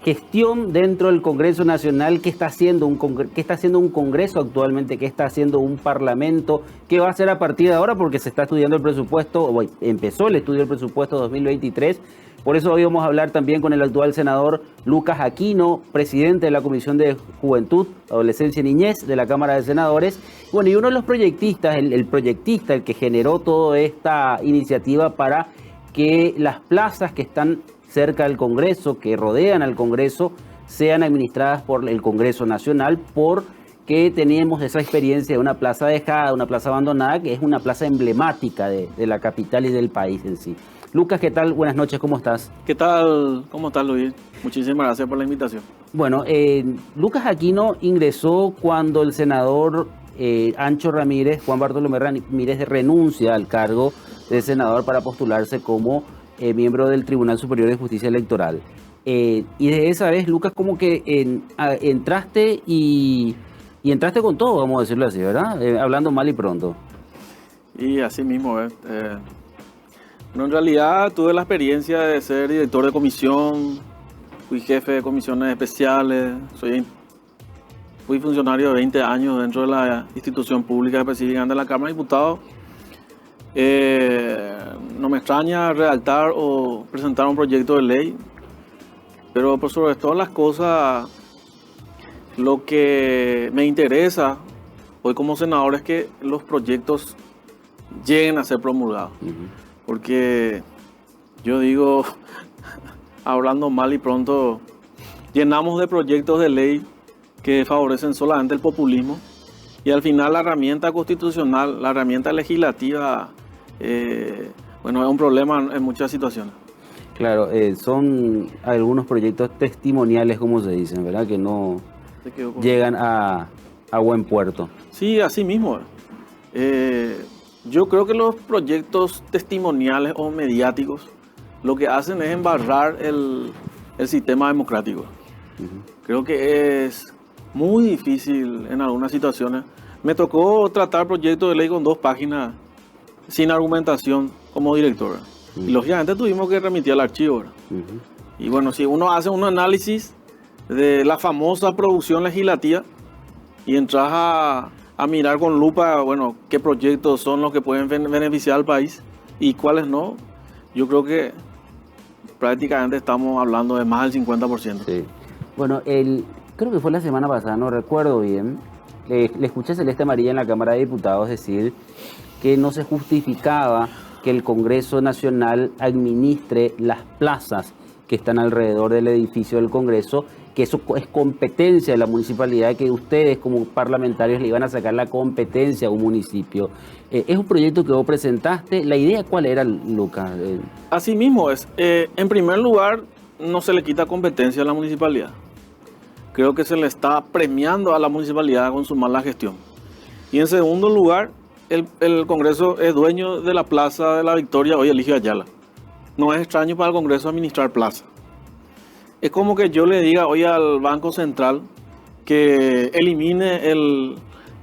gestión dentro del Congreso Nacional, qué está haciendo un Congreso actualmente, qué está haciendo un Parlamento, qué va a hacer a partir de ahora, porque se está estudiando el presupuesto, o empezó el estudio del presupuesto 2023. Por eso hoy vamos a hablar también con el actual senador Lucas Aquino, presidente de la Comisión de Juventud, Adolescencia y Niñez de la Cámara de Senadores. Bueno, y uno de los proyectistas, el proyectista, el que generó toda esta iniciativa para que las plazas que están cerca del Congreso, que rodean al Congreso, sean administradas por el Congreso Nacional, porque teníamos esa experiencia de una plaza dejada, una plaza abandonada, que es una plaza emblemática de la capital y del país en sí. Lucas, ¿qué tal? Buenas noches, ¿cómo estás? ¿Qué tal? ¿Cómo estás, Luis? Muchísimas gracias por la invitación. Bueno, Lucas Aquino ingresó cuando el senador Juan Bartolomé Ramírez renuncia al cargo de senador para postularse como miembro del Tribunal Superior de Justicia Electoral. Y desde esa vez, Lucas, como que entraste y entraste con todo, vamos a decirlo así, ¿verdad? Hablando mal y pronto. Y así mismo, bueno, en realidad tuve la experiencia de ser director de comisión, fui jefe de comisiones especiales, fui funcionario de 20 años dentro de la institución pública específica de la Cámara de Diputados. No me extraña redactar o presentar un proyecto de ley, pero por sobre todas las cosas, lo que me interesa hoy como senador es que los proyectos lleguen a ser promulgados. Porque yo digo, hablando mal y pronto, llenamos de proyectos de ley que favorecen solamente el populismo y al final la herramienta constitucional, la herramienta legislativa, bueno, es un problema en muchas situaciones. Claro, son algunos proyectos testimoniales, como se dicen, ¿verdad? Que no llegan a buen puerto. Sí, así mismo. Yo creo que los proyectos testimoniales o mediáticos lo que hacen es embarrar el sistema democrático. Creo que es muy difícil en algunas situaciones. Me tocó tratar proyectos de ley con 2 páginas sin argumentación como director. Y lógicamente tuvimos que remitir al archivo. Y bueno, si uno hace un análisis de la famosa producción legislativa y entras a mirar con lupa, bueno, qué proyectos son los que pueden beneficiar al país y cuáles no, yo creo que prácticamente estamos hablando de más del 50%. Sí. Bueno, creo que fue la semana pasada, no recuerdo bien, le escuché a Celeste Amarilla en la Cámara de Diputados decir que no se justificaba que el Congreso Nacional administre las plazas que están alrededor del edificio del Congreso, que eso es competencia de la municipalidad, que ustedes como parlamentarios le iban a sacar la competencia a un municipio. Es un proyecto que vos presentaste. ¿La idea cuál era, Lucas? Así mismo es. En primer lugar, no se le quita competencia a la municipalidad. creo que se le está premiando a la municipalidad con su mala gestión. Y en segundo lugar, el Congreso es dueño de la Plaza de la Victoria, hoy Eligio Ayala. No es extraño para el Congreso administrar plaza. Es como que yo le diga hoy al Banco Central que elimine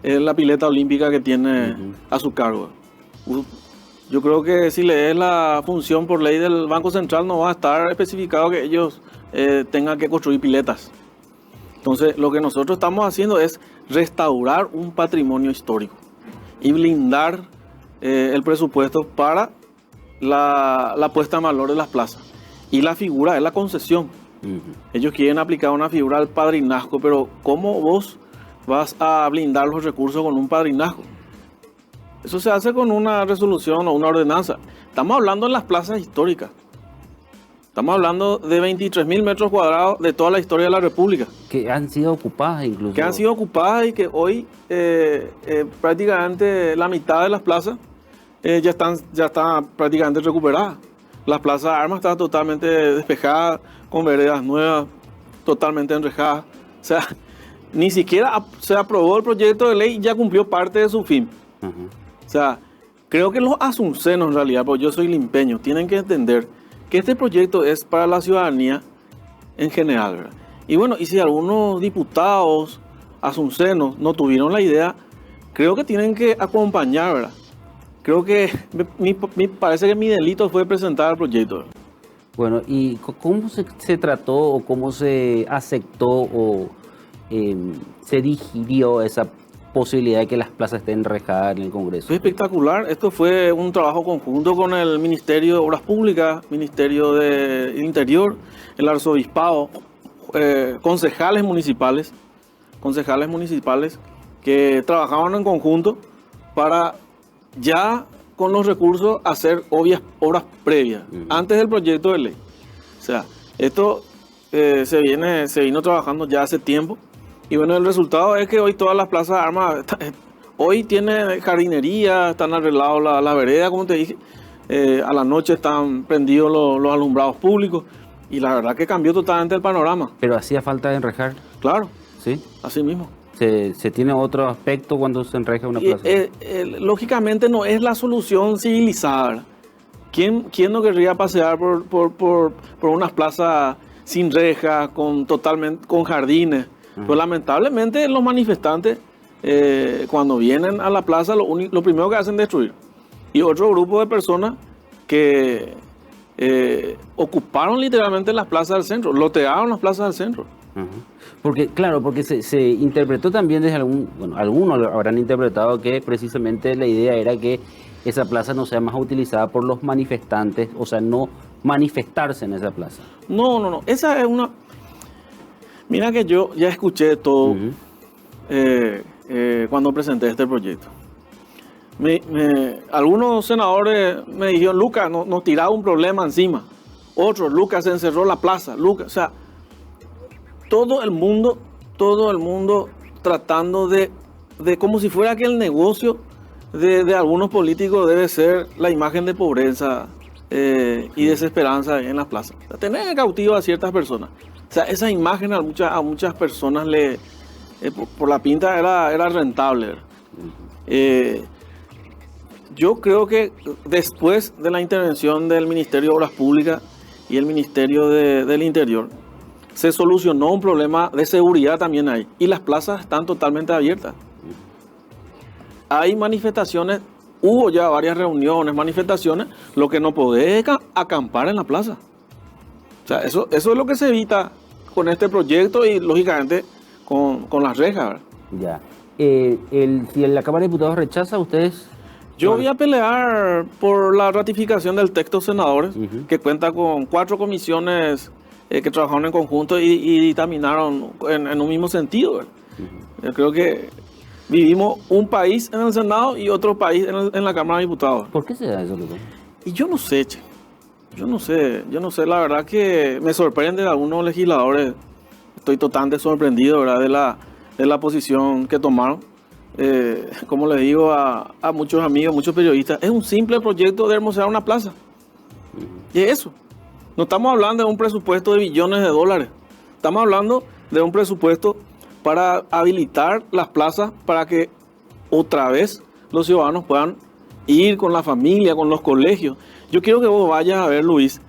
la pileta olímpica que tiene a su cargo. Yo creo que si le es la función por ley del Banco Central, no va a estar especificado que ellos tengan que construir piletas. Entonces, lo que nosotros estamos haciendo es restaurar un patrimonio histórico y blindar el presupuesto para la puesta en valor de las plazas. Y la figura es la concesión. Ellos quieren aplicar una figura al padrinazgo, pero ¿cómo vos vas a blindar los recursos con un padrinazgo? Eso se hace con una resolución o una ordenanza. Estamos hablando de las plazas históricas. Estamos hablando de 23.000 metros cuadrados de toda la historia de la República. Que han sido ocupadas incluso. Que han sido ocupadas y que hoy prácticamente la mitad de las plazas ya están prácticamente recuperadas. Las plazas de armas están totalmente despejadas, con veredas nuevas, totalmente enrejadas. O sea, ni siquiera se aprobó el proyecto de ley y ya cumplió parte de su fin. O sea, creo que los asuncenos en realidad, porque yo soy limpeño, tienen que entender que este proyecto es para la ciudadanía en general, ¿verdad? Y bueno, y si algunos diputados asuncenos no tuvieron la idea, creo que tienen que acompañar, ¿verdad? Creo que me parece que mi delito fue presentar el proyecto, ¿verdad? Bueno, ¿y cómo se trató o cómo se aceptó o se digirió esa posibilidad de que las plazas estén enrejadas en el Congreso? Fue espectacular. Esto fue un trabajo conjunto con el Ministerio de Obras Públicas, Ministerio de Interior, el Arzobispado, concejales municipales que trabajaban en conjunto para ya con los recursos hacer obras previas, antes del proyecto de ley. O sea, esto se vino trabajando ya hace tiempo. Y bueno, el resultado es que hoy todas las plazas de armas, hoy tiene jardinería, están arreglados la vereda, como te dije. A la noche están prendidos los alumbrados públicos. Y la verdad que cambió totalmente el panorama. Pero hacía falta enrejar. Claro, ¿Sí? así mismo. ¿Se tiene otro aspecto cuando se enreja una plaza? Lógicamente no es la solución civilizada. ¿Quién no querría pasear por unas plazas sin rejas, con jardines? Pues lamentablemente los manifestantes cuando vienen a la plaza lo primero que hacen es destruir. Y otro grupo de personas que ocuparon literalmente las plazas del centro, lotearon las plazas del centro. Porque se interpretó también desde algunos habrán interpretado que precisamente la idea era que esa plaza no sea más utilizada por los manifestantes, o sea, no manifestarse en esa plaza. No, esa es una... Mira que yo ya escuché todo cuando presenté este proyecto. Algunos senadores me dijeron, Lucas, nos tiraba un problema encima. Otros, Lucas, se encerró la plaza. Lucas, o sea, todo el mundo tratando de como si fuera que el negocio de algunos políticos debe ser la imagen de pobreza y desesperanza en las plazas. O sea, tener cautivo a ciertas personas. O sea, esa imagen a muchas personas por la pinta era rentable. Yo creo que después de la intervención del Ministerio de Obras Públicas y el Ministerio del Interior, se solucionó un problema de seguridad también ahí. Y las plazas están totalmente abiertas. Hay manifestaciones, hubo ya varias reuniones, manifestaciones, lo que no podés es acampar en la plaza. O sea, eso es lo que se evita con este proyecto y lógicamente con las rejas, ¿verdad? Ya. Si la Cámara de Diputados rechaza, ustedes... Yo voy a pelear por la ratificación del texto, senadores, que cuenta con 4 comisiones que trabajaron en conjunto y dictaminaron en un mismo sentido, ¿verdad? Yo creo que vivimos un país en el Senado y otro país en la Cámara de Diputados. ¿Por qué se da eso, Lucas? Y yo no sé, che. Yo no sé, la verdad que me sorprende de algunos legisladores. Estoy totalmente sorprendido, ¿verdad? De la posición que tomaron. Como les digo a muchos amigos, muchos periodistas, es un simple proyecto de hermosear una plaza. Y es eso. No estamos hablando de un presupuesto de billones de dólares. Estamos hablando de un presupuesto para habilitar las plazas para que otra vez los ciudadanos puedan ir con la familia, con los colegios. Yo quiero que vos vayas a ver, Luis.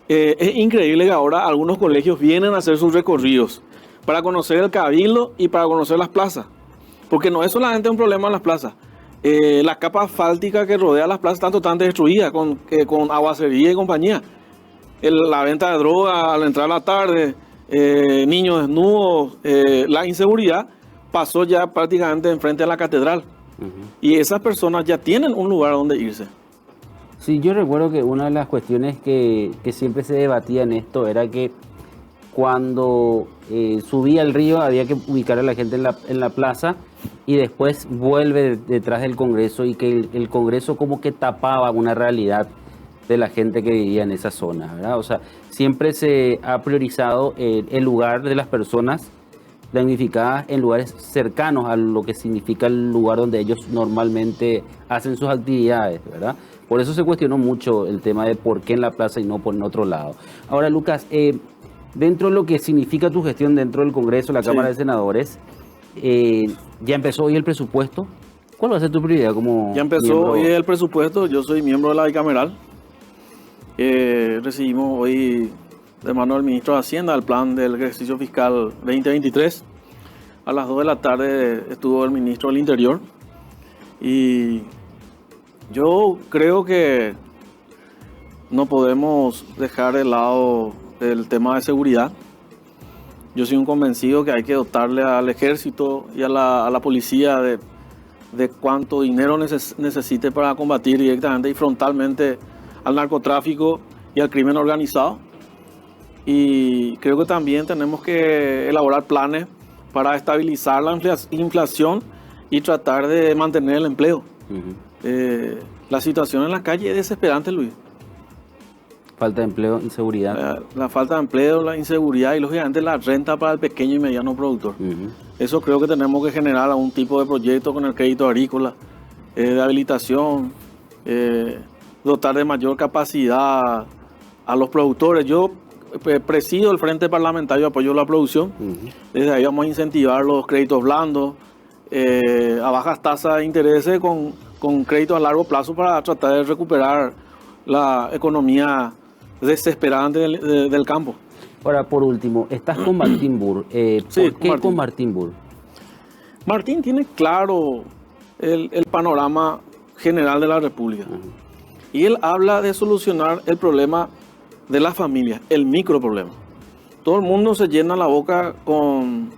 Es increíble que ahora algunos colegios vienen a hacer sus recorridos para conocer el cabildo y para conocer las plazas. Porque no es solamente un problema en las plazas. La capa asfáltica que rodea las plazas está totalmente destruida con aguacería y compañía. La venta de droga al entrar a la tarde, niños desnudos, la inseguridad pasó ya prácticamente enfrente a la catedral. Y esas personas ya tienen un lugar donde irse. Sí, yo recuerdo que una de las cuestiones que siempre se debatía en esto era que cuando subía el río había que ubicar a la gente en la plaza y después vuelve detrás del Congreso, y que el Congreso como que tapaba una realidad de la gente que vivía en esa zona, ¿verdad? O sea, siempre se ha priorizado el lugar de las personas damnificadas en lugares cercanos a lo que significa el lugar donde ellos normalmente hacen sus actividades, ¿verdad? Por eso se cuestionó mucho el tema de por qué en la plaza y no por en otro lado. Ahora, Lucas, dentro de lo que significa tu gestión dentro del Congreso, la Cámara de Senadores, ya empezó hoy el presupuesto. ¿Cuál va a ser tu prioridad como Ya empezó miembro? hoy el presupuesto. Yo soy miembro de la bicameral. Recibimos hoy de mano del ministro de Hacienda el plan del ejercicio fiscal 2023. A las 2 de la tarde estuvo el ministro del Interior. Y yo creo que no podemos dejar de lado el tema de seguridad. Yo soy un convencido que hay que dotarle al ejército y a la policía de cuánto dinero necesite para combatir directamente y frontalmente al narcotráfico y al crimen organizado. Y creo que también tenemos que elaborar planes para estabilizar la inflación y tratar de mantener el empleo. La situación en la calle es desesperante, Luis. Falta de empleo, inseguridad. La falta de empleo, la inseguridad y lógicamente la renta para el pequeño y mediano productor. Eso creo que tenemos que generar algún tipo de proyecto con el crédito agrícola, de habilitación, dotar de mayor capacidad a los productores. Yo presido el Frente Parlamentario de Apoyo a la Producción. Desde ahí vamos a incentivar los créditos blandos a bajas tasas de interés con créditos a largo plazo para tratar de recuperar la economía desesperante del campo. Ahora, por último, estás con Martín Burr. Sí, ¿Por qué con Martín Burr? Martín tiene claro el panorama general de la República. Y él habla de solucionar el problema de las familias, el microproblema. Todo el mundo se llena la boca con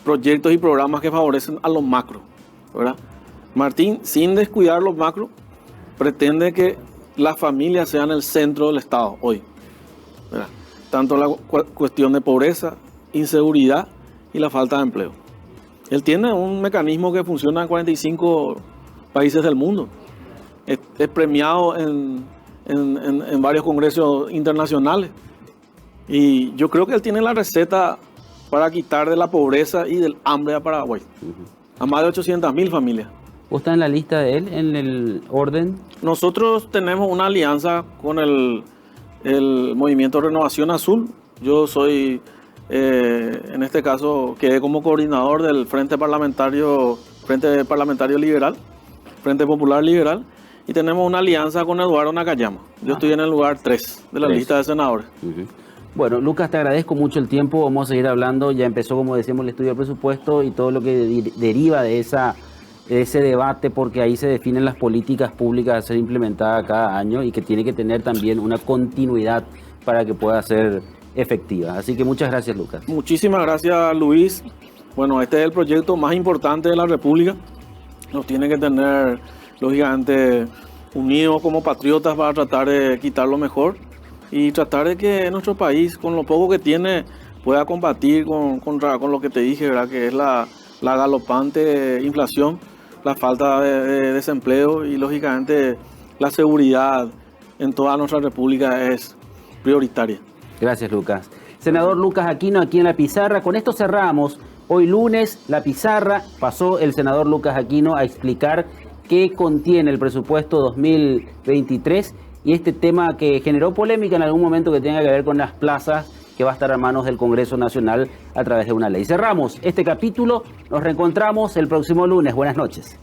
proyectos y programas que favorecen a los macros, ¿verdad? Martín, sin descuidar los macros, pretende que las familias sean el centro del Estado hoy, ¿verdad? Tanto la cuestión de pobreza, inseguridad y la falta de empleo. Él tiene un mecanismo que funciona en 45 países del mundo. Es premiado en varios congresos internacionales. Y yo creo que él tiene la receta para quitar de la pobreza y del hambre a Paraguay. A más de 800.000 familias. ¿Vos estás en la lista de él, en el orden? Nosotros tenemos una alianza con el Movimiento Renovación Azul. Yo soy, en este caso, quedé como coordinador del Frente Parlamentario Liberal, Frente Popular Liberal, y tenemos una alianza con Eduardo Nakayama. Yo estoy en el lugar 3 de la lista de senadores. Bueno, Lucas, te agradezco mucho el tiempo. Vamos a seguir hablando. Ya empezó, como decíamos, el estudio del presupuesto y todo lo que deriva de ese debate, porque ahí se definen las políticas públicas a ser implementadas cada año y que tiene que tener también una continuidad para que pueda ser efectiva. Así que muchas gracias, Lucas. Muchísimas gracias, Luis. Bueno, este es el proyecto más importante de la República. Nos tiene que tener, lógicamente, unidos como patriotas para tratar de quitar lo mejor y tratar de que nuestro país, con lo poco que tiene, pueda combatir con lo que te dije, ¿verdad? Que es la galopante inflación, la falta de desempleo y lógicamente la seguridad en toda nuestra república es prioritaria. Gracias, Lucas. Senador Lucas Aquino aquí en La Pizarra. Con esto cerramos. Hoy lunes, La Pizarra, pasó el senador Lucas Aquino a explicar qué contiene el presupuesto 2023 y este tema que generó polémica en algún momento que tenga que ver con las plazas que va a estar a manos del Congreso Nacional a través de una ley. Cerramos este capítulo, nos reencontramos el próximo lunes. Buenas noches.